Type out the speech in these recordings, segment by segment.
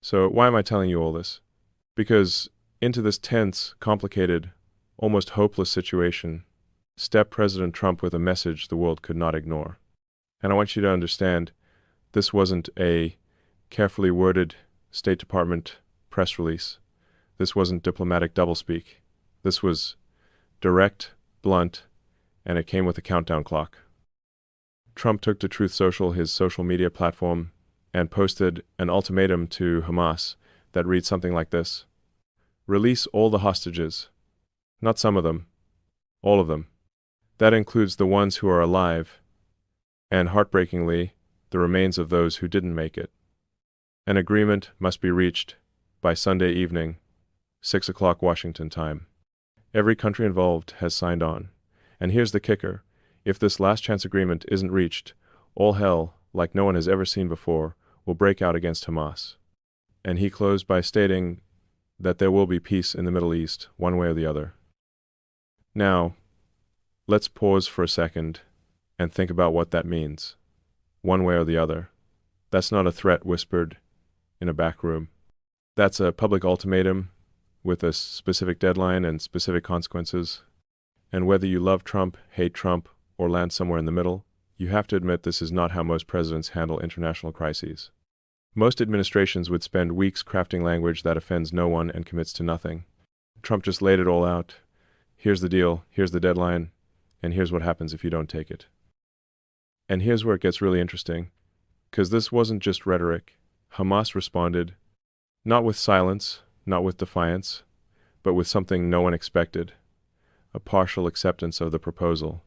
So why am I telling you all this? Because into this tense, complicated, almost hopeless situation stepped President Trump with a message the world could not ignore. And I want you to understand this wasn't a carefully worded State Department press release. This wasn't diplomatic doublespeak. This was direct, blunt, and it came with a countdown clock. Trump took to Truth Social, his social media platform, and posted an ultimatum to Hamas that reads something like this: release all the hostages. Not some of them, all of them. That includes the ones who are alive, and heartbreakingly, the remains of those who didn't make it. An agreement must be reached by Sunday evening, 6 o'clock Washington time. Every country involved has signed on. And here's the kicker: if this last chance agreement isn't reached, all hell, like no one has ever seen before, will break out against Hamas. And he closed by stating that there will be peace in the Middle East, one way or the other. Now, let's pause for a second and think about what that means. One way or the other. That's not a threat whispered in a back room. That's a public ultimatum with a specific deadline and specific consequences. And whether you love Trump, hate Trump, or land somewhere in the middle, you have to admit this is not how most presidents handle international crises. Most administrations would spend weeks crafting language that offends no one and commits to nothing. Trump just laid it all out. Here's the deal, here's the deadline, and here's what happens if you don't take it. And here's where it gets really interesting, because this wasn't just rhetoric. Hamas responded, not with silence, not with defiance, but with something no one expected: a partial acceptance of the proposal.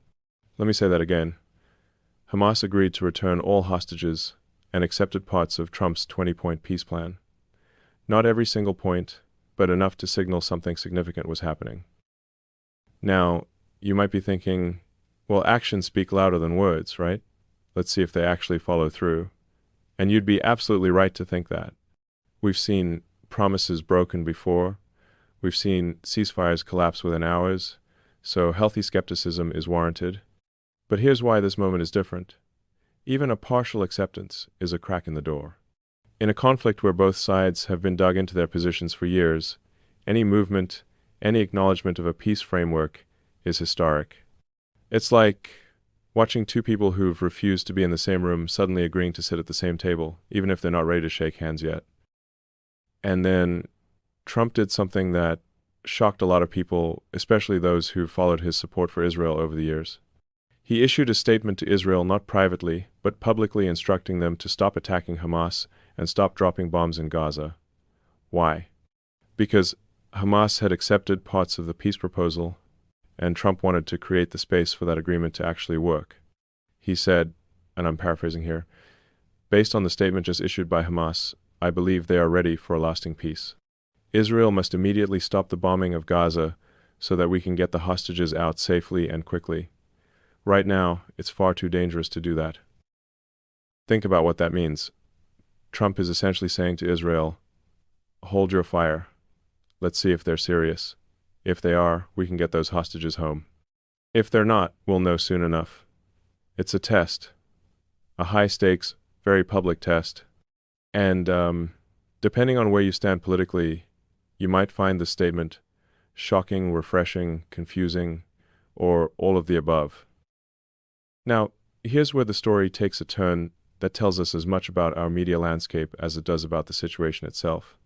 Let me say that again. Hamas agreed to return all hostages and accepted parts of Trump's 20-point peace plan. Not every single point, but enough to signal something significant was happening. Now, you might be thinking, well, actions speak louder than words, right? Let's see if they actually follow through. And you'd be absolutely right to think that. We've seen promises broken before. We've seen ceasefires collapse within hours, so healthy skepticism is warranted. But here's why this moment is different. Even a partial acceptance is a crack in the door. In a conflict where both sides have been dug into their positions for years, any movement, any acknowledgement of a peace framework is historic. It's like watching two people who've refused to be in the same room suddenly agreeing to sit at the same table, even if they're not ready to shake hands yet. And then Trump did something that shocked a lot of people, especially those who followed his support for Israel over the years. He issued a statement to Israel not privately, but publicly, instructing them to stop attacking Hamas and stop dropping bombs in Gaza. Why? Because Hamas had accepted parts of the peace proposal, and Trump wanted to create the space for that agreement to actually work. He said, and I'm paraphrasing here, based on the statement just issued by Hamas, I believe they are ready for a lasting peace. Israel must immediately stop the bombing of Gaza so that we can get the hostages out safely and quickly. Right now, it's far too dangerous to do that. Think about what that means. Trump is essentially saying to Israel, hold your fire. Let's see if they're serious. If they are, we can get those hostages home. If they're not, we'll know soon enough. It's a test. A high-stakes, very public test. And depending on where you stand politically, you might find the statement shocking, refreshing, confusing, or all of the above. Now, here's where the story takes a turn that tells us as much about our media landscape as it does about the situation itself.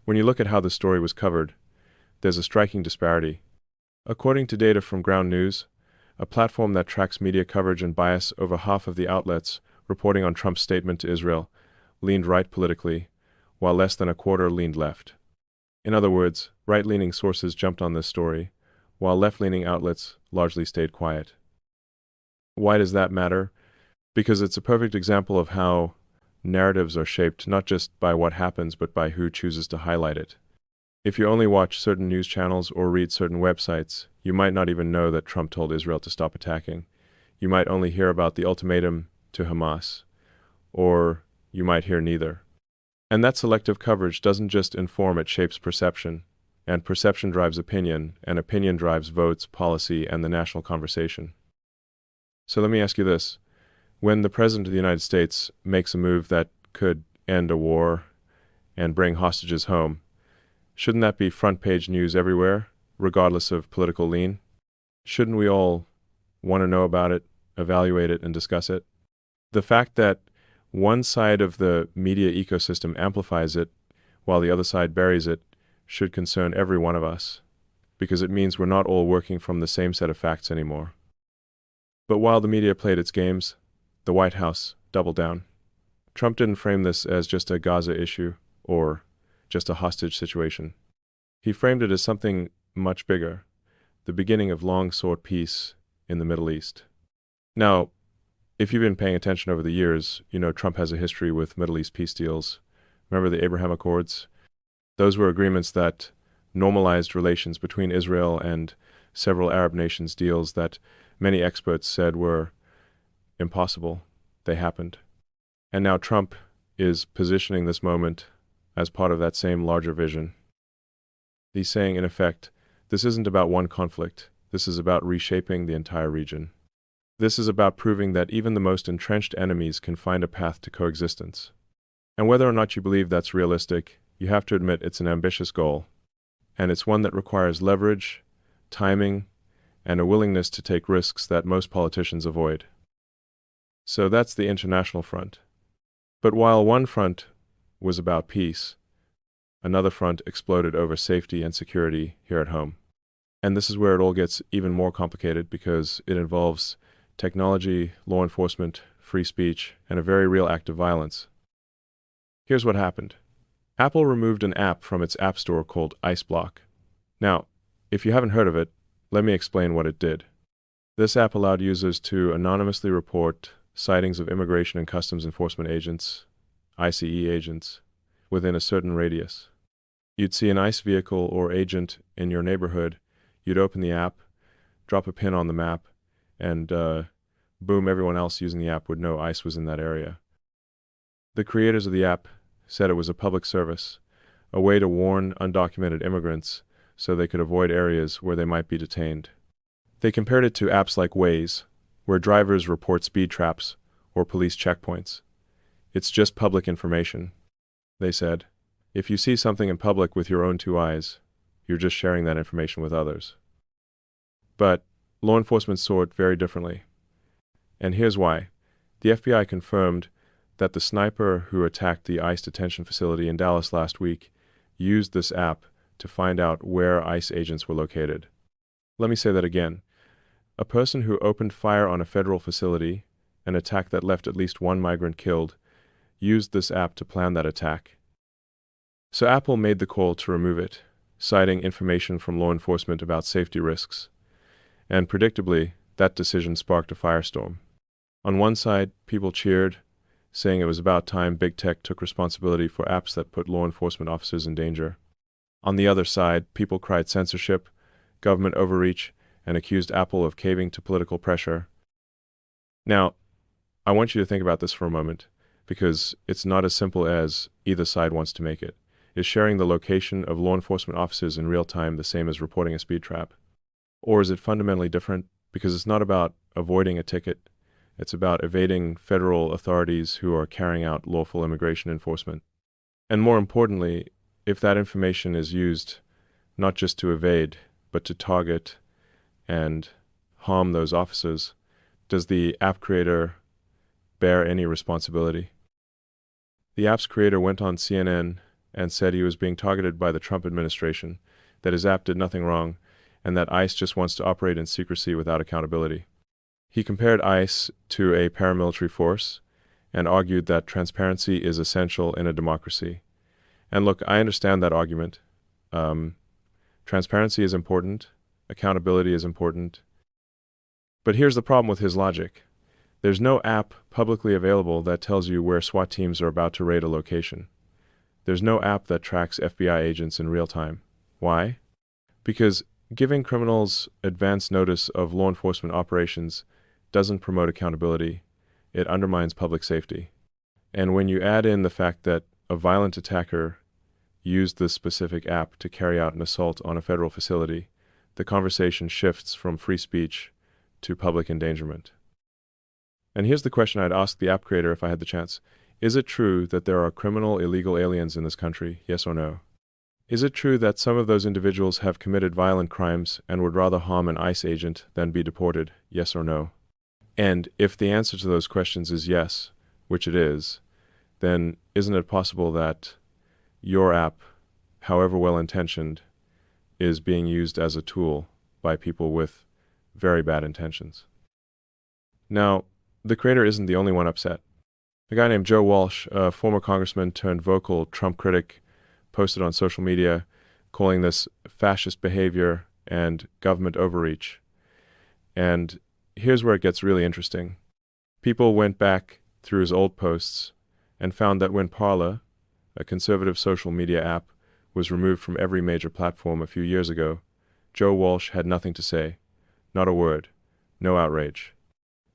When you look at how the story was covered, there's a striking disparity. According to data from Ground News, a platform that tracks media coverage and bias, over half of the outlets reporting on Trump's statement to Israel leaned right politically, while less than a quarter leaned left. In other words, right-leaning sources jumped on this story, while left-leaning outlets largely stayed quiet. Why does that matter? Because it's a perfect example of how narratives are shaped not just by what happens, but by who chooses to highlight it. If you only watch certain news channels or read certain websites, you might not even know that Trump told Israel to stop attacking. You might only hear about the ultimatum to Hamas, or you might hear neither. And that selective coverage doesn't just inform, it shapes perception. And perception drives opinion, and opinion drives votes, policy, and the national conversation. So let me ask you this. When the President of the United States makes a move that could end a war and bring hostages home. Shouldn't that be front-page news everywhere, regardless of political lean? Shouldn't we all want to know about it, evaluate it, and discuss it? The fact that one side of the media ecosystem amplifies it while the other side buries it should concern every one of us, because it means we're not all working from the same set of facts anymore. But while the media played its games, the White House doubled down. Trump didn't frame this as just a Gaza issue or just a hostage situation. He framed it as something much bigger, the beginning of long-sought peace in the Middle East. Now, if you've been paying attention over the years, you know Trump has a history with Middle East peace deals. Remember the Abraham Accords? Those were agreements that normalized relations between Israel and several Arab nations, deals that many experts said were impossible. They happened. And now Trump is positioning this moment as part of that same larger vision. He's saying, in effect, this isn't about one conflict. This is about reshaping the entire region. This is about proving that even the most entrenched enemies can find a path to coexistence. And whether or not you believe that's realistic, you have to admit it's an ambitious goal. And it's one that requires leverage, timing, and a willingness to take risks that most politicians avoid. So that's the international front. But while one front was about peace, another front exploded over safety and security here at home. And this is where it all gets even more complicated because it involves technology, law enforcement, free speech, and a very real act of violence. Here's what happened. Apple removed an app from its App Store called IceBlock. Now, if you haven't heard of it, let me explain what it did. This app allowed users to anonymously report sightings of immigration and customs enforcement agents, ICE agents, within a certain radius. You'd see an ICE vehicle or agent in your neighborhood, you'd open the app, drop a pin on the map, and boom, everyone else using the app would know ICE was in that area. The creators of the app said it was a public service, a way to warn undocumented immigrants so they could avoid areas where they might be detained. They compared it to apps like Waze, where drivers report speed traps or police checkpoints. It's just public information, they said. If you see something in public with your own two eyes, you're just sharing that information with others. But law enforcement saw it very differently. And here's why. The FBI confirmed that the sniper who attacked the ICE detention facility in Dallas last week used this app to find out where ICE agents were located. Let me say that again. A person who opened fire on a federal facility, an attack that left at least one migrant killed, used this app to plan that attack. So Apple made the call to remove it, citing information from law enforcement about safety risks. And predictably, that decision sparked a firestorm. On one side, people cheered, saying it was about time big tech took responsibility for apps that put law enforcement officers in danger. On the other side, people cried censorship, government overreach, and accused Apple of caving to political pressure. Now, I want you to think about this for a moment, because it's not as simple as either side wants to make it. Is sharing the location of law enforcement officers in real time the same as reporting a speed trap? Or is it fundamentally different because it's not about avoiding a ticket, it's about evading federal authorities who are carrying out lawful immigration enforcement? And more importantly, if that information is used not just to evade, but to target and harm those officers, does the app creator bear any responsibility? The app's creator went on CNN and said he was being targeted by the Trump administration, that his app did nothing wrong, and that ICE just wants to operate in secrecy without accountability. He compared ICE to a paramilitary force and argued that transparency is essential in a democracy. And look, I understand that argument. Transparency is important, accountability is important. But here's the problem with his logic. There's no app publicly available that tells you where SWAT teams are about to raid a location. There's no app that tracks FBI agents in real time. Why? Because giving criminals advance notice of law enforcement operations doesn't promote accountability. It undermines public safety. And when you add in the fact that a violent attacker used this specific app to carry out an assault on a federal facility, the conversation shifts from free speech to public endangerment. And here's the question I'd ask the app creator if I had the chance. Is it true that there are criminal illegal aliens in this country, yes or no? Is it true that some of those individuals have committed violent crimes and would rather harm an ICE agent than be deported, yes or no? And if the answer to those questions is yes, which it is, then isn't it possible that your app, however well-intentioned, is being used as a tool by people with very bad intentions? Now, the creator isn't the only one upset. A guy named Joe Walsh, a former congressman turned vocal Trump critic, posted on social media calling this fascist behavior and government overreach. And here's where it gets really interesting. People went back through his old posts and found that when Parler, a conservative social media app, was removed from every major platform a few years ago, Joe Walsh had nothing to say. Not a word. No outrage.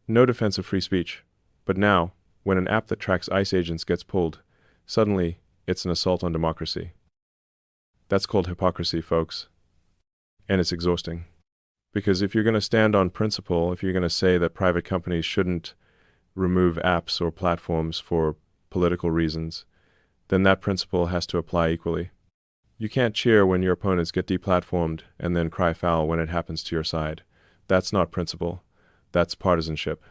No defense of free speech. But now, when an app that tracks ICE agents gets pulled, suddenly it's an assault on democracy. That's called hypocrisy, folks. And it's exhausting. Because if you're going to stand on principle, if you're going to say that private companies shouldn't remove apps or platforms for political reasons, then that principle has to apply equally. You can't cheer when your opponents get deplatformed and then cry foul when it happens to your side. That's not principle. That's partisanship.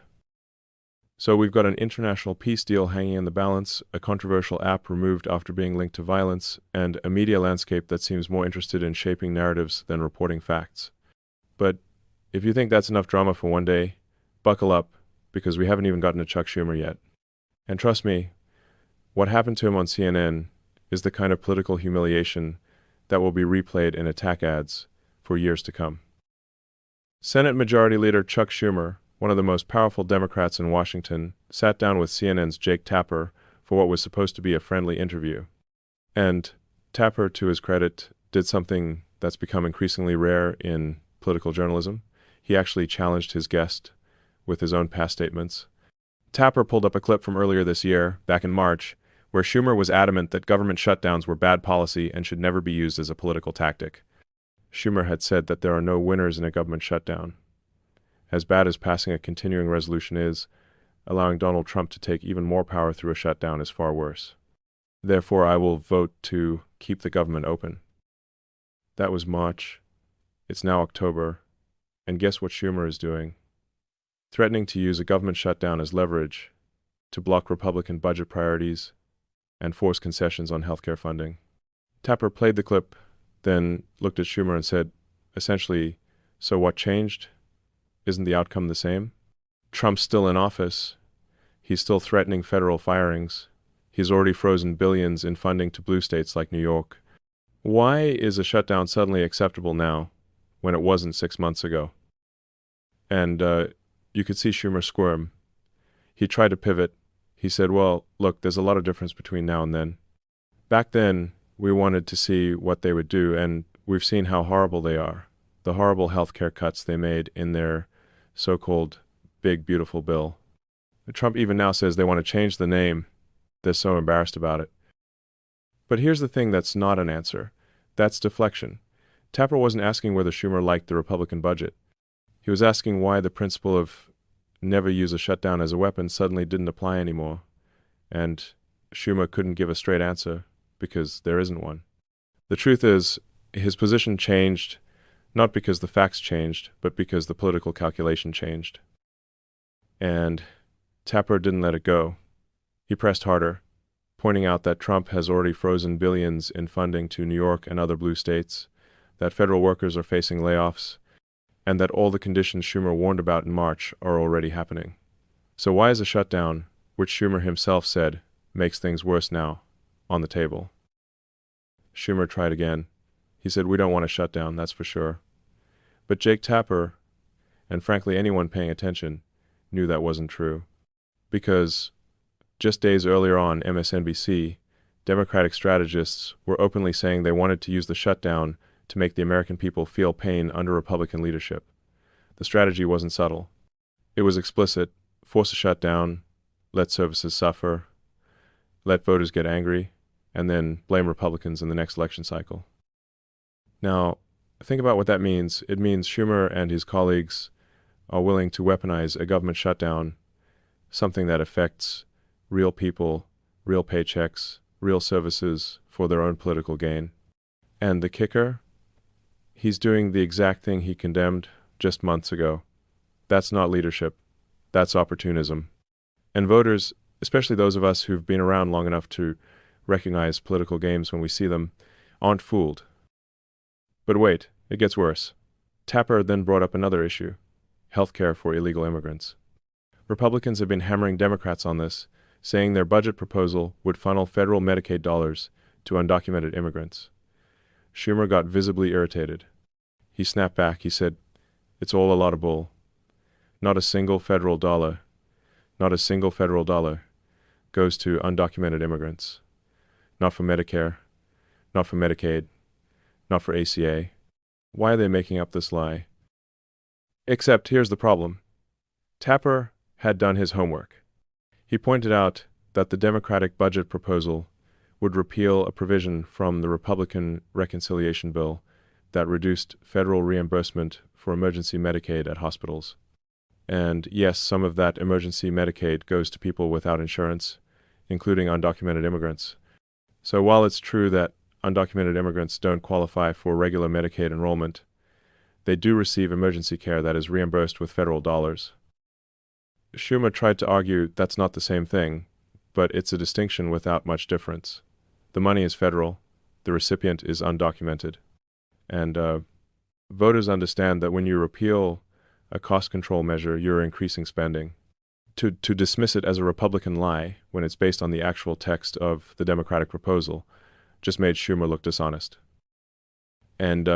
So we've got an international peace deal hanging in the balance, a controversial app removed after being linked to violence, and a media landscape that seems more interested in shaping narratives than reporting facts. But if you think that's enough drama for one day, buckle up, because we haven't even gotten to Chuck Schumer yet. And trust me, what happened to him on CNN is the kind of political humiliation that will be replayed in attack ads for years to come. Senate Majority Leader Chuck Schumer, one of the most powerful Democrats in Washington, sat down with CNN's Jake Tapper for what was supposed to be a friendly interview. And Tapper, to his credit, did something that's become increasingly rare in political journalism. He actually challenged his guest with his own past statements. Tapper pulled up a clip from earlier this year, back in March, where Schumer was adamant that government shutdowns were bad policy and should never be used as a political tactic. Schumer had said that there are no winners in a government shutdown. As bad as passing a continuing resolution is, allowing Donald Trump to take even more power through a shutdown is far worse. Therefore, I will vote to keep the government open. That was March. It's now October. And guess what Schumer is doing? Threatening to use a government shutdown as leverage to block Republican budget priorities and force concessions on healthcare funding. Tapper played the clip, then looked at Schumer and said, essentially, so what changed? Isn't the outcome the same? Trump's still in office. He's still threatening federal firings. He's already frozen billions in funding to blue states like New York. Why is a shutdown suddenly acceptable now when it wasn't 6 months ago? And you could see Schumer squirm. He tried to pivot. He said, well, look, there's a lot of difference between now and then. Back then, we wanted to see what they would do, and we've seen how horrible they are. The horrible healthcare cuts they made in their so-called big, beautiful bill. Trump even now says they want to change the name. They're so embarrassed about it. But here's the thing that's not an answer. That's deflection. Tapper wasn't asking whether Schumer liked the Republican budget. He was asking why the principle of never use a shutdown as a weapon suddenly didn't apply anymore. And Schumer couldn't give a straight answer because there isn't one. The truth is, his position changed not because the facts changed, but because the political calculation changed. And Tapper didn't let it go. He pressed harder, pointing out that Trump has already frozen billions in funding to New York and other blue states, that federal workers are facing layoffs, and that all the conditions Schumer warned about in March are already happening. So why is a shutdown, which Schumer himself said makes things worse now, on the table? Schumer tried again. He said, we don't want a shutdown, that's for sure. But Jake Tapper, and frankly anyone paying attention, knew that wasn't true. Because just days earlier on MSNBC, Democratic strategists were openly saying they wanted to use the shutdown to make the American people feel pain under Republican leadership. The strategy wasn't subtle. It was explicit: force a shutdown, let services suffer, let voters get angry, and then blame Republicans in the next election cycle. Now, think about what that means. It means Schumer and his colleagues are willing to weaponize a government shutdown, something that affects real people real paychecks, real services for their own political gain. And the kicker? He's doing the exact thing he condemned just months ago. That's not leadership. That's opportunism. And voters, especially those of us who've been around long enough to recognize political games when we see them, aren't fooled. But wait, it gets worse. Tapper then brought up another issue: healthcare for illegal immigrants. Republicans have been hammering Democrats on this, saying their budget proposal would funnel federal Medicaid dollars to undocumented immigrants. Schumer got visibly irritated. He snapped back. He said, "It's all a lot of bull. Not a single federal dollar goes to undocumented immigrants. Not for Medicare, not for Medicaid, not for ACA. Why are they making up this lie?" Except here's the problem. Tapper had done his homework. He pointed out that the Democratic budget proposal would repeal a provision from the Republican reconciliation bill that reduced federal reimbursement for emergency Medicaid at hospitals. And yes, some of that emergency Medicaid goes to people without insurance, including undocumented immigrants. So while it's true that undocumented immigrants don't qualify for regular Medicaid enrollment, they do receive emergency care that is reimbursed with federal dollars. Schumer tried to argue that's not the same thing, but it's a distinction without much difference. The money is federal, the recipient is undocumented. And voters understand that when you repeal a cost control measure, you're increasing spending. To dismiss it as a Republican lie when it's based on the actual text of the Democratic proposal just made Schumer look dishonest. And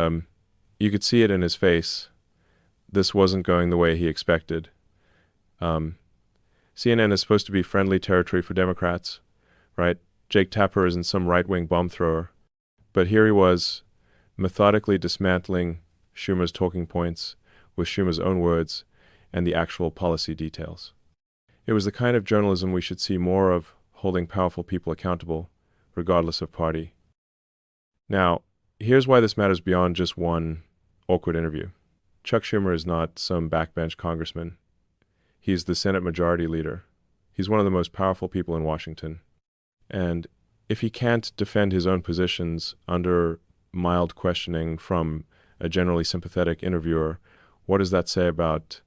you could see it in his face. This wasn't going the way he expected. CNN is supposed to be friendly territory for Democrats, right? Jake Tapper isn't some right-wing bomb thrower. But here he was, methodically dismantling Schumer's talking points with Schumer's own words and the actual policy details. It was the kind of journalism we should see more of, holding powerful people accountable, regardless of party. Now, here's why this matters beyond just one awkward interview. Chuck Schumer is not some backbench congressman. He's the Senate Majority Leader. He's one of the most powerful people in Washington. And if he can't defend his own positions under mild questioning from a generally sympathetic interviewer, what does that say about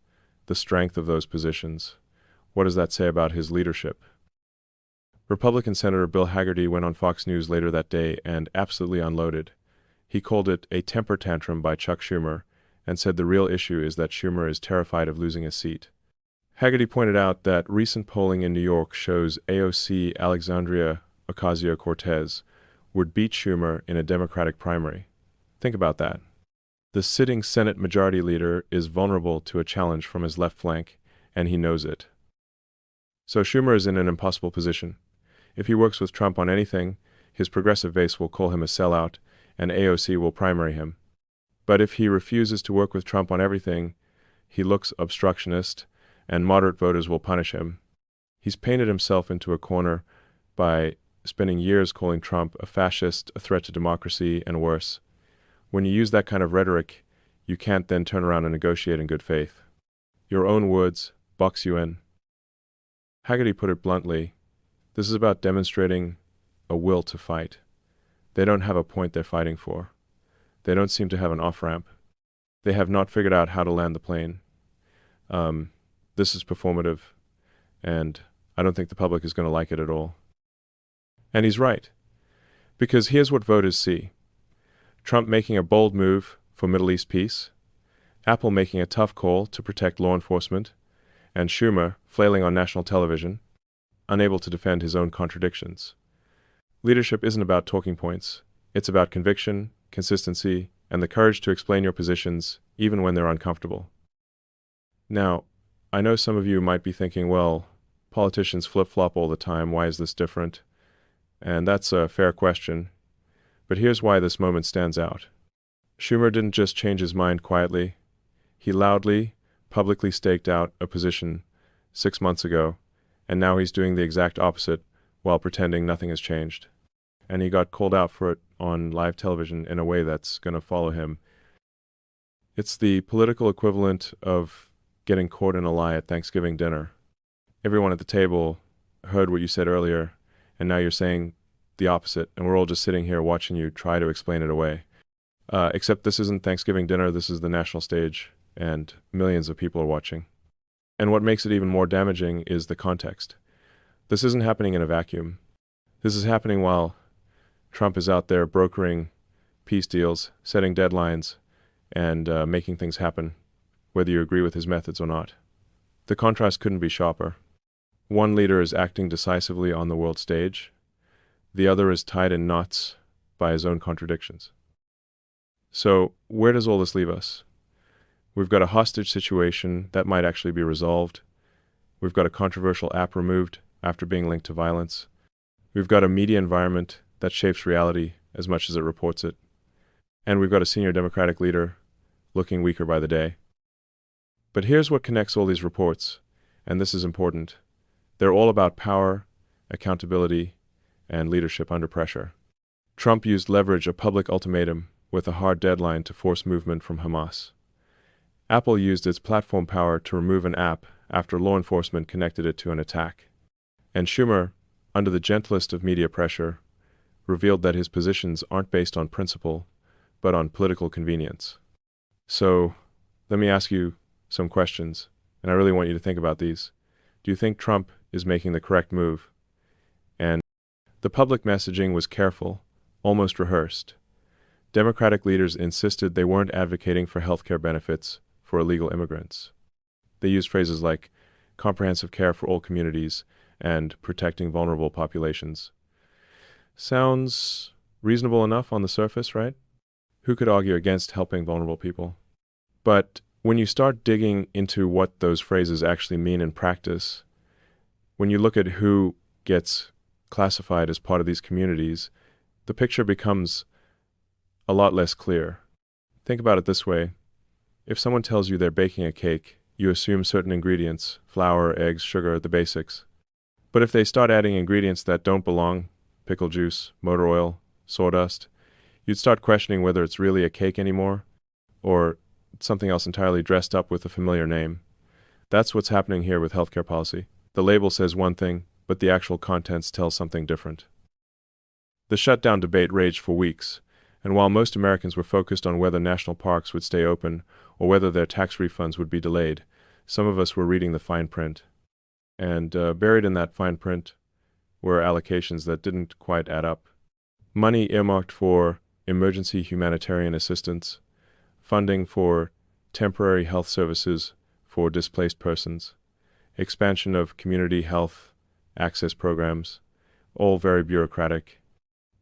the strength of those positions? What does that say about his leadership? Republican Senator Bill Hagerty went on Fox News later that day and absolutely unloaded. He called it a temper tantrum by Chuck Schumer and said the real issue is that Schumer is terrified of losing his seat. Hagerty pointed out that recent polling in New York shows AOC Alexandria Ocasio-Cortez would beat Schumer in a Democratic primary. Think about that. The sitting Senate Majority Leader is vulnerable to a challenge from his left flank, and he knows it. So Schumer is in an impossible position. If he works with Trump on anything, his progressive base will call him a sellout, and AOC will primary him. But if he refuses to work with Trump on everything, he looks obstructionist, and moderate voters will punish him. He's painted himself into a corner by spending years calling Trump a fascist, a threat to democracy, and worse. When you use that kind of rhetoric, you can't then turn around and negotiate in good faith. Your own words box you in. Hagerty put it bluntly, this is about demonstrating a will to fight. They don't have a point they're fighting for. They don't seem to have an off-ramp. They have not figured out how to land the plane. This is performative, and I don't think the public is going to like it at all. And he's right, because here's what voters see. Trump making a bold move for Middle East peace, Apple making a tough call to protect law enforcement, and Schumer flailing on national television, unable to defend his own contradictions. Leadership isn't about talking points. It's about conviction, consistency, and the courage to explain your positions even when they're uncomfortable. Now, I know some of you might be thinking, well, politicians flip-flop all the time. Why is this different? And that's a fair question. But here's why this moment stands out. Schumer didn't just change his mind quietly. He loudly, publicly staked out a position 6 months ago, and now he's doing the exact opposite while pretending nothing has changed. And he got called out for it on live television in a way that's going to follow him. It's the political equivalent of getting caught in a lie at Thanksgiving dinner. Everyone at the table heard what you said earlier and now you're saying the opposite, and we're all just sitting here watching you try to explain it away. Except this isn't Thanksgiving dinner, this is the national stage, and millions of people are watching. And what makes it even more damaging is the context. This isn't happening in a vacuum. This is happening while Trump is out there brokering peace deals, setting deadlines, and making things happen, whether you agree with his methods or not. The contrast couldn't be sharper. One leader is acting decisively on the world stage. The other is tied in knots by his own contradictions. So, where does all this leave us? We've got a hostage situation that might actually be resolved. We've got a controversial app removed after being linked to violence. We've got a media environment that shapes reality as much as it reports it. And we've got a senior Democratic leader looking weaker by the day. But here's what connects all these reports, and this is important. They're all about power, accountability, and leadership under pressure. Trump used leverage, a public ultimatum, with a hard deadline to force movement from Hamas. Apple used its platform power to remove an app after law enforcement connected it to an attack. And Schumer, under the gentlest of media pressure, revealed that his positions aren't based on principle, but on political convenience. So, let me ask you some questions, and I really want you to think about these. Do you think Trump is making the correct move? And the public messaging was careful, almost rehearsed. Democratic leaders insisted they weren't advocating for healthcare benefits for illegal immigrants. They used phrases like comprehensive care for all communities and protecting vulnerable populations. Sounds reasonable enough on the surface, right? Who could argue against helping vulnerable people? But when you start digging into what those phrases actually mean in practice, when you look at who gets classified as part of these communities, the picture becomes a lot less clear. Think about it this way. If someone tells you they're baking a cake, you assume certain ingredients, flour, eggs, sugar, the basics. But if they start adding ingredients that don't belong, pickle juice, motor oil, sawdust, you'd start questioning whether it's really a cake anymore, or something else entirely dressed up with a familiar name. That's what's happening here with healthcare policy. The label says one thing, but the actual contents tell something different. The shutdown debate raged for weeks, and while most Americans were focused on whether national parks would stay open or whether their tax refunds would be delayed, some of us were reading the fine print. And buried in that fine print were allocations that didn't quite add up. Money earmarked for emergency humanitarian assistance, funding for temporary health services for displaced persons, expansion of community health access programs, all very bureaucratic,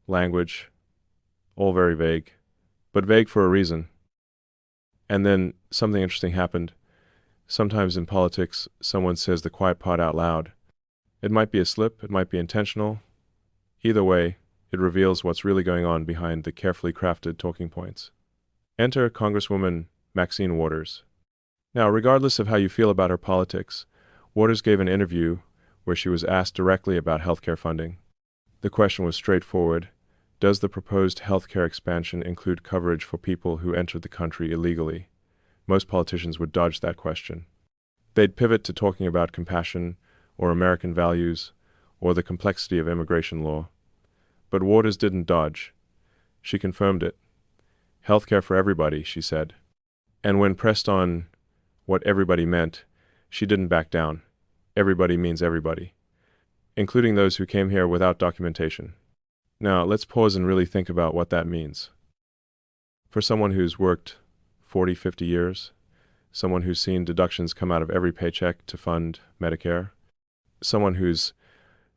language, all very vague, but vague for a reason. And then something interesting happened. Sometimes in politics, someone says the quiet part out loud. It might be a slip, it might be intentional. Either way, it reveals what's really going on behind the carefully crafted talking points. Enter Congresswoman Maxine Waters. Now, regardless of how you feel about her politics, Waters gave an interview where she was asked directly about healthcare funding. The question was straightforward. Does the proposed healthcare expansion include coverage for people who entered the country illegally? Most politicians would dodge that question. They'd pivot to talking about compassion or American values or the complexity of immigration law. But Waters didn't dodge. She confirmed it. Healthcare for everybody, she said. And when pressed on what everybody meant, she didn't back down. Everybody means everybody, including those who came here without documentation. Now, let's pause and really think about what that means. For someone who's worked 40, 50 years, someone who's seen deductions come out of every paycheck to fund Medicare, someone who's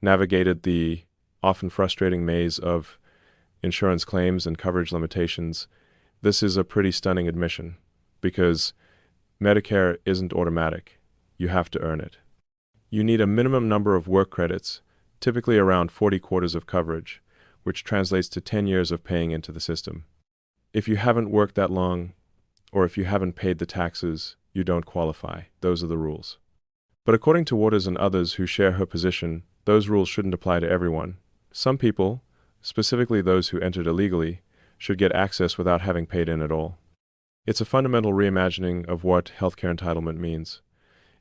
navigated the often frustrating maze of insurance claims and coverage limitations, this is a pretty stunning admission, because Medicare isn't automatic. You have to earn it. You need a minimum number of work credits, typically around 40 quarters of coverage, which translates to 10 years of paying into the system. If you haven't worked that long, or if you haven't paid the taxes, you don't qualify. Those are the rules. But according to Waters and others who share her position, those rules shouldn't apply to everyone. Some people, specifically those who entered illegally, should get access without having paid in at all. It's a fundamental reimagining of what healthcare entitlement means.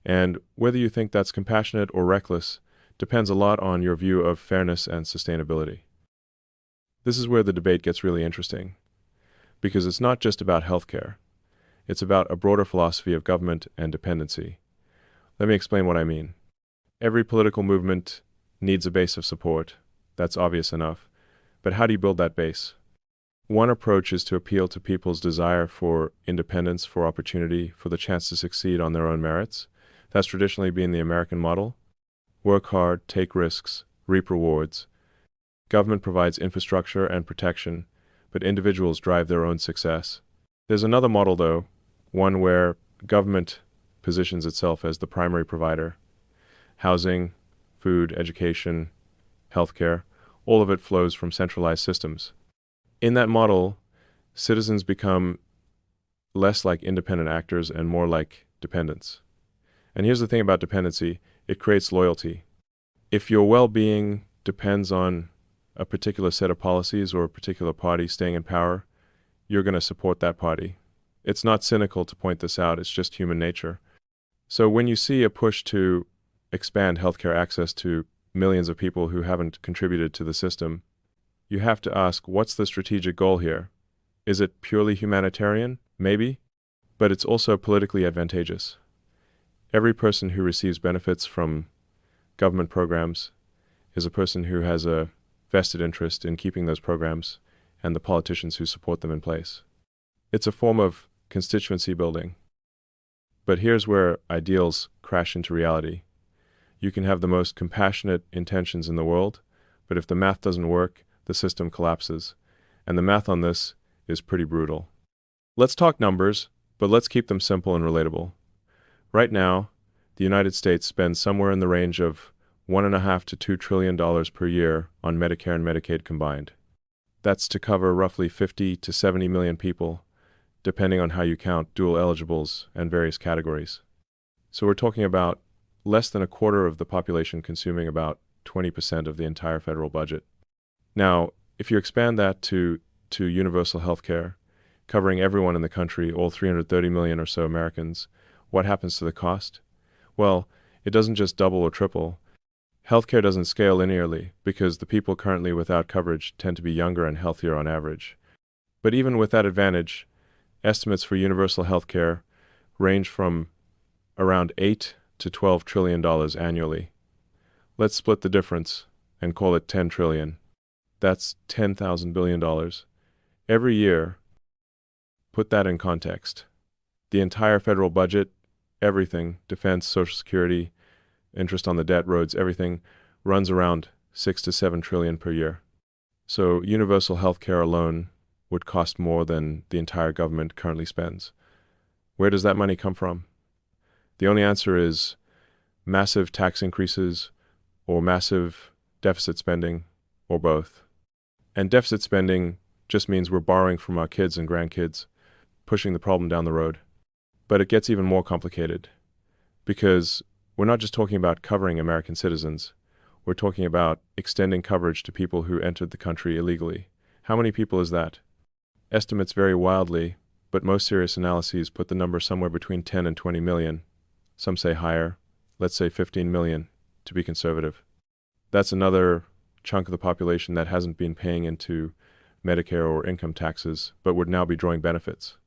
And whether you think that's compassionate or reckless depends a lot on your view of fairness and sustainability. This is where the debate gets really interesting, because it's not just about healthcare. It's about a broader philosophy of government and dependency. Let me explain what I mean. Every political movement needs a base of support. That's obvious enough. But how do you build that base? One approach is to appeal to people's desire for independence, for opportunity, for the chance to succeed on their own merits. That's traditionally been the American model. Work hard, take risks, reap rewards. Government provides infrastructure and protection, but individuals drive their own success. There's another model, though, one where government positions itself as the primary provider. Housing, food, education, healthcare, all of it flows from centralized systems. In that model, citizens become less like independent actors and more like dependents. And here's the thing about dependency, it creates loyalty. If your well-being depends on a particular set of policies or a particular party staying in power, you're going to support that party. It's not cynical to point this out, it's just human nature. So when you see a push to expand healthcare access to millions of people who haven't contributed to the system, you have to ask, what's the strategic goal here? Is it purely humanitarian? Maybe. But it's also politically advantageous. Every person who receives benefits from government programs is a person who has a vested interest in keeping those programs and the politicians who support them in place. It's a form of constituency building. But here's where ideals crash into reality. You can have the most compassionate intentions in the world, but if the math doesn't work, the system collapses. And the math on this is pretty brutal. Let's talk numbers, but let's keep them simple and relatable. Right now, the United States spends somewhere in the range of $1.5 to $2 trillion per year on Medicare and Medicaid combined. That's to cover roughly 50 to 70 million people, depending on how you count dual eligibles and various categories. So we're talking about less than a quarter of the population consuming about 20% of the entire federal budget. Now, if you expand that to universal health care, covering everyone in the country, all 330 million or so Americans, what happens to the cost? Well, it doesn't just double or triple. Healthcare doesn't scale linearly because the people currently without coverage tend to be younger and healthier on average. But even with that advantage, estimates for universal healthcare range from around $8 to $12 trillion annually. Let's split the difference and call it 10 trillion. That's $10,000 billion. Every year, put that in context. The entire federal budget, everything, defense, Social Security, interest on the debt, roads, everything, runs around 6 to 7 trillion per year. So universal health care alone would cost more than the entire government currently spends. Where does that money come from? The only answer is massive tax increases or massive deficit spending or both. And deficit spending just means we're borrowing from our kids and grandkids, pushing the problem down the road. But it gets even more complicated because we're not just talking about covering American citizens. We're talking about extending coverage to people who entered the country illegally. How many people is that? Estimates vary wildly, but most serious analyses put the number somewhere between 10 and 20 million. Some say higher. Let's say 15 million, to be conservative. That's another chunk of the population that hasn't been paying into Medicare or income taxes, but would now be drawing benefits.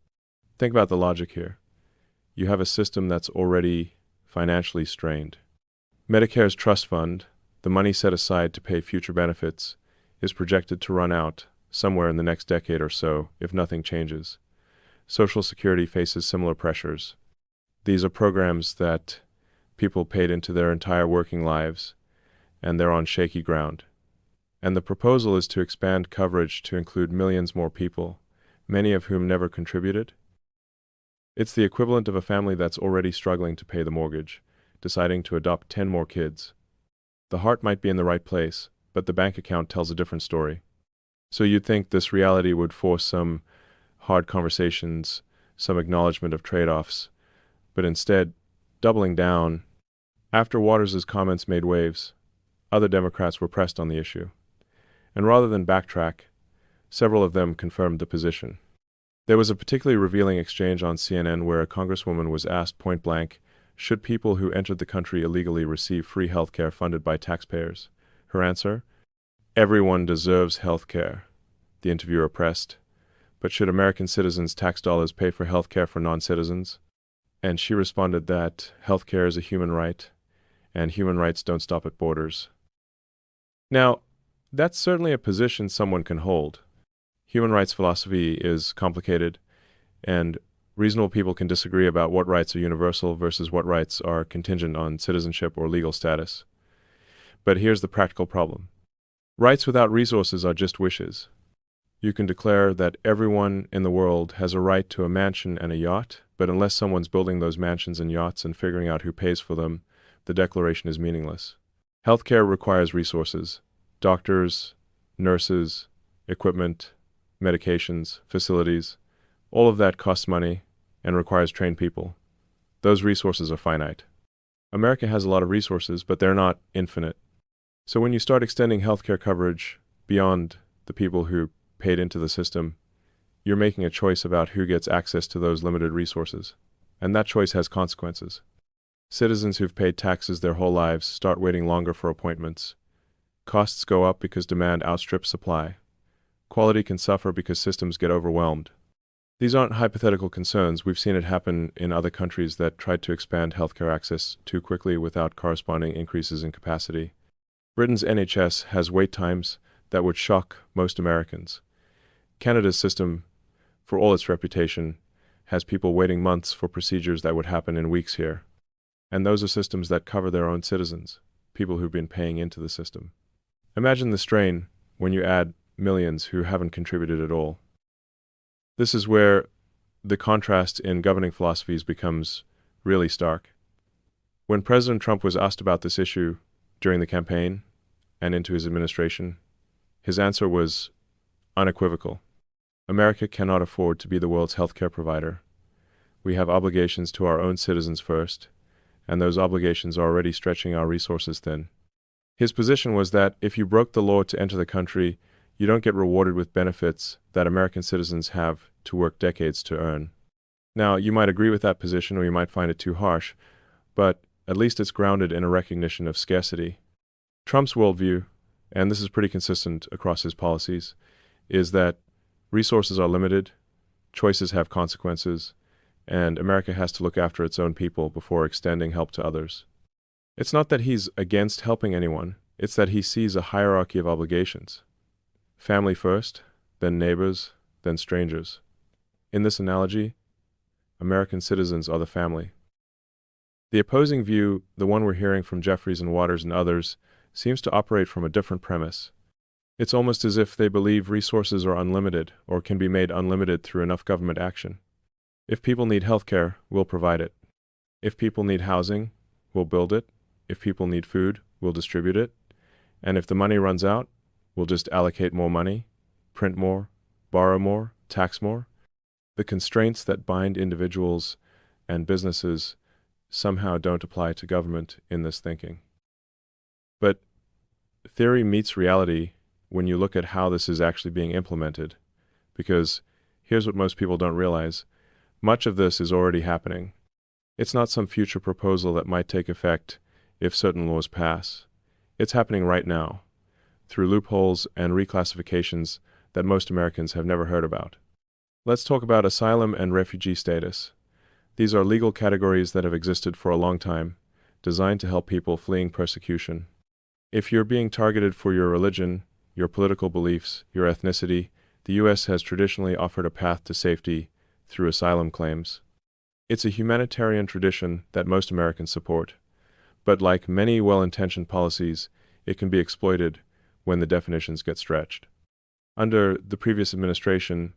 Think about the logic here. You have a system that's already financially strained. Medicare's trust fund, the money set aside to pay future benefits, is projected to run out somewhere in the next decade or so if nothing changes. Social Security faces similar pressures. These are programs that people paid into their entire working lives, and they're on shaky ground. And the proposal is to expand coverage to include millions more people, many of whom never contributed. It's the equivalent of a family that's already struggling to pay the mortgage, deciding to adopt 10 more kids. The heart might be in the right place, but the bank account tells a different story. So you'd think this reality would force some hard conversations, some acknowledgement of trade-offs, but instead, doubling down. After Waters' comments made waves, other Democrats were pressed on the issue. And rather than backtrack, several of them confirmed the position. There was a particularly revealing exchange on CNN where a congresswoman was asked point-blank, Should people who entered the country illegally receive free health care funded by taxpayers? Her answer: everyone deserves health care. The interviewer pressed, but should American citizens' tax dollars pay for health care for non-citizens? And she responded that health care is a human right, and human rights don't stop at borders. Now, that's certainly a position someone can hold. Human rights philosophy is complicated, and reasonable people can disagree about what rights are universal versus what rights are contingent on citizenship or legal status. But here's the practical problem. Rights without resources are just wishes. You can declare that everyone in the world has a right to a mansion and a yacht, but unless someone's building those mansions and yachts and figuring out who pays for them, the declaration is meaningless. Healthcare requires resources: doctors, nurses, equipment, medications, facilities. All of that costs money and requires trained people. Those resources are finite. America has a lot of resources, but they're not infinite. So when you start extending healthcare coverage beyond the people who paid into the system, you're making a choice about who gets access to those limited resources. And that choice has consequences. Citizens who've paid taxes their whole lives start waiting longer for appointments. Costs go up because demand outstrips supply. Quality can suffer because systems get overwhelmed. These aren't hypothetical concerns. We've seen it happen in other countries that tried to expand healthcare access too quickly without corresponding increases in capacity. Britain's NHS has wait times that would shock most Americans. Canada's system, for all its reputation, has people waiting months for procedures that would happen in weeks here. And those are systems that cover their own citizens, people who've been paying into the system. Imagine the strain when you add millions who haven't contributed at all. This is where the contrast in governing philosophies becomes really stark. When President Trump was asked about this issue during the campaign and into his administration, his answer was unequivocal. America cannot afford to be the world's healthcare provider. We have obligations to our own citizens first, and those obligations are already stretching our resources thin. His position was that if you broke the law to enter the country, you don't get rewarded with benefits that American citizens have to work decades to earn. Now, you might agree with that position or you might find it too harsh, but at least it's grounded in a recognition of scarcity. Trump's worldview, and this is pretty consistent across his policies, is that resources are limited, choices have consequences, and America has to look after its own people before extending help to others. It's not that he's against helping anyone, it's that he sees a hierarchy of obligations. Family first, then neighbors, then strangers. In this analogy, American citizens are the family. The opposing view, the one we're hearing from Jeffries and Waters and others, seems to operate from a different premise. It's almost as if they believe resources are unlimited or can be made unlimited through enough government action. If people need healthcare, we'll provide it. If people need housing, we'll build it. If people need food, we'll distribute it. And if the money runs out, we'll just allocate more money, print more, borrow more, tax more. The constraints that bind individuals and businesses somehow don't apply to government in this thinking. But theory meets reality when you look at how this is actually being implemented, because here's what most people don't realize. Much of this is already happening. It's not some future proposal that might take effect if certain laws pass. It's happening right now, through loopholes and reclassifications that most Americans have never heard about. Let's talk about asylum and refugee status. These are legal categories that have existed for a long time, designed to help people fleeing persecution. If you're being targeted for your religion, your political beliefs, your ethnicity, the U.S. has traditionally offered a path to safety through asylum claims. It's a humanitarian tradition that most Americans support, but like many well-intentioned policies, it can be exploited when the definitions get stretched. Under the previous administration,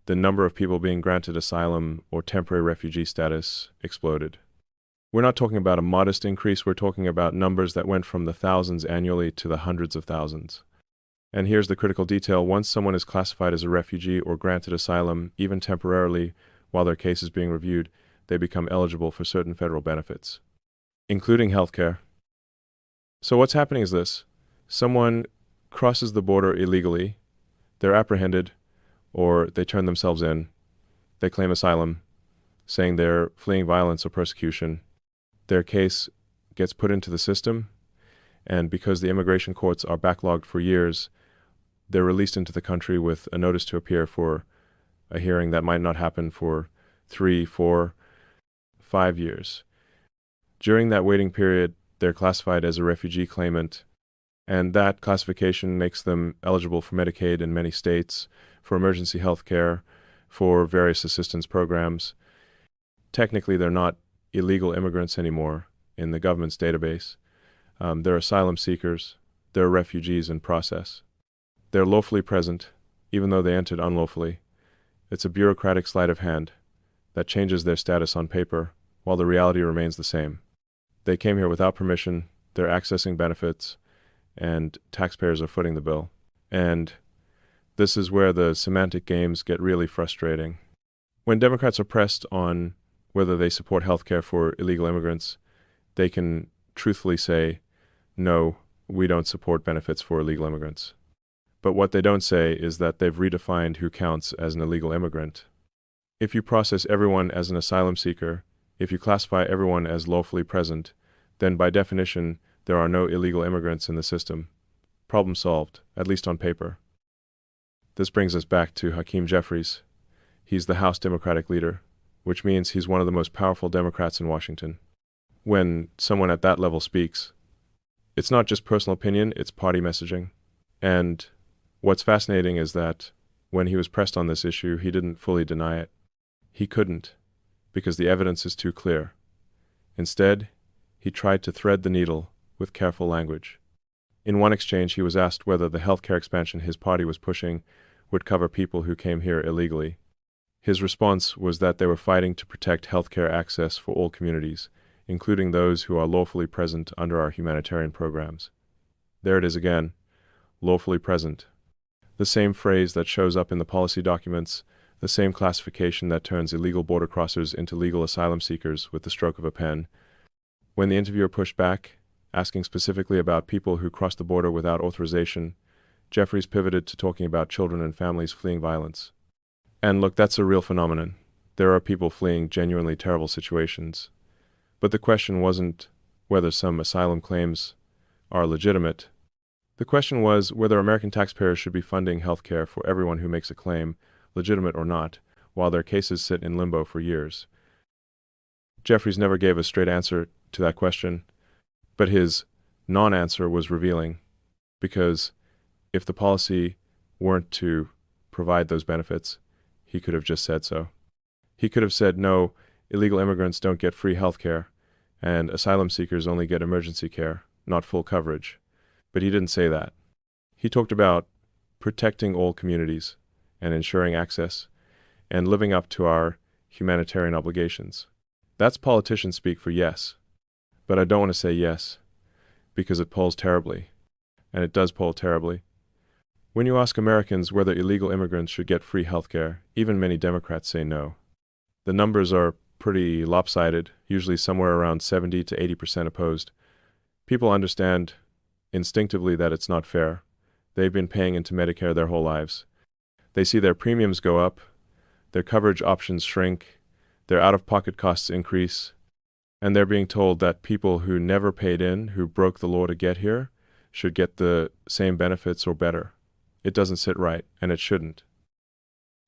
the number of people being granted asylum or temporary refugee status exploded. We're not talking about a modest increase, we're talking about numbers that went from the thousands annually to the hundreds of thousands. And here's the critical detail: once someone is classified as a refugee or granted asylum, even temporarily, while their case is being reviewed, they become eligible for certain federal benefits, including health care. So what's happening is this: someone crosses the border illegally, they're apprehended, or they turn themselves in, they claim asylum, saying they're fleeing violence or persecution, their case gets put into the system, and because the immigration courts are backlogged for years, they're released into the country with a notice to appear for a hearing that might not happen for 3, 4, 5 years. During that waiting period, they're classified as a refugee claimant, and that classification makes them eligible for Medicaid in many states, for emergency health care, for various assistance programs. Technically, they're not illegal immigrants anymore in the government's database. They're asylum seekers. They're refugees in process. They're lawfully present, even though they entered unlawfully. It's a bureaucratic sleight of hand that changes their status on paper, while the reality remains the same. They came here without permission, they're accessing benefits, and taxpayers are footing the bill. And this is where the semantic games get really frustrating. When Democrats are pressed on whether they support health care for illegal immigrants, they can truthfully say, no, we don't support benefits for illegal immigrants. But what they don't say is that they've redefined who counts as an illegal immigrant. If you process everyone as an asylum seeker, if you classify everyone as lawfully present, then by definition, there are no illegal immigrants in the system. Problem solved, at least on paper. This brings us back to Hakeem Jeffries. He's the House Democratic leader, which means he's one of the most powerful Democrats in Washington. When someone at that level speaks, it's not just personal opinion, it's party messaging. And what's fascinating is that when he was pressed on this issue, he didn't fully deny it. He couldn't, because the evidence is too clear. Instead, he tried to thread the needle with careful language. In one exchange, he was asked whether the healthcare expansion his party was pushing would cover people who came here illegally. His response was that they were fighting to protect healthcare access for all communities, including those who are lawfully present under our humanitarian programs. There it is again, lawfully present. The same phrase that shows up in the policy documents, the same classification that turns illegal border crossers into legal asylum seekers with the stroke of a pen. When the interviewer pushed back, asking specifically about people who crossed the border without authorization, Jeffries pivoted to talking about children and families fleeing violence. And look, that's a real phenomenon. There are people fleeing genuinely terrible situations. But the question wasn't whether some asylum claims are legitimate. The question was whether American taxpayers should be funding health care for everyone who makes a claim, legitimate or not, while their cases sit in limbo for years. Jeffries never gave a straight answer to that question, but his non-answer was revealing, because if the policy weren't to provide those benefits, he could have just said so. He could have said, no, illegal immigrants don't get free health care, and asylum seekers only get emergency care, not full coverage. But he didn't say that. He talked about protecting all communities and ensuring access, and living up to our humanitarian obligations. That's politician speak for yes. But I don't want to say yes, because it polls terribly, and it does poll terribly. When you ask Americans whether illegal immigrants should get free health care, even many Democrats say no. The numbers are pretty lopsided, usually somewhere around 70 to 80% opposed. People understand instinctively that it's not fair. They've been paying into Medicare their whole lives. They see their premiums go up, their coverage options shrink, their out-of-pocket costs increase, and they're being told that people who never paid in, who broke the law to get here, should get the same benefits or better. It doesn't sit right, and it shouldn't.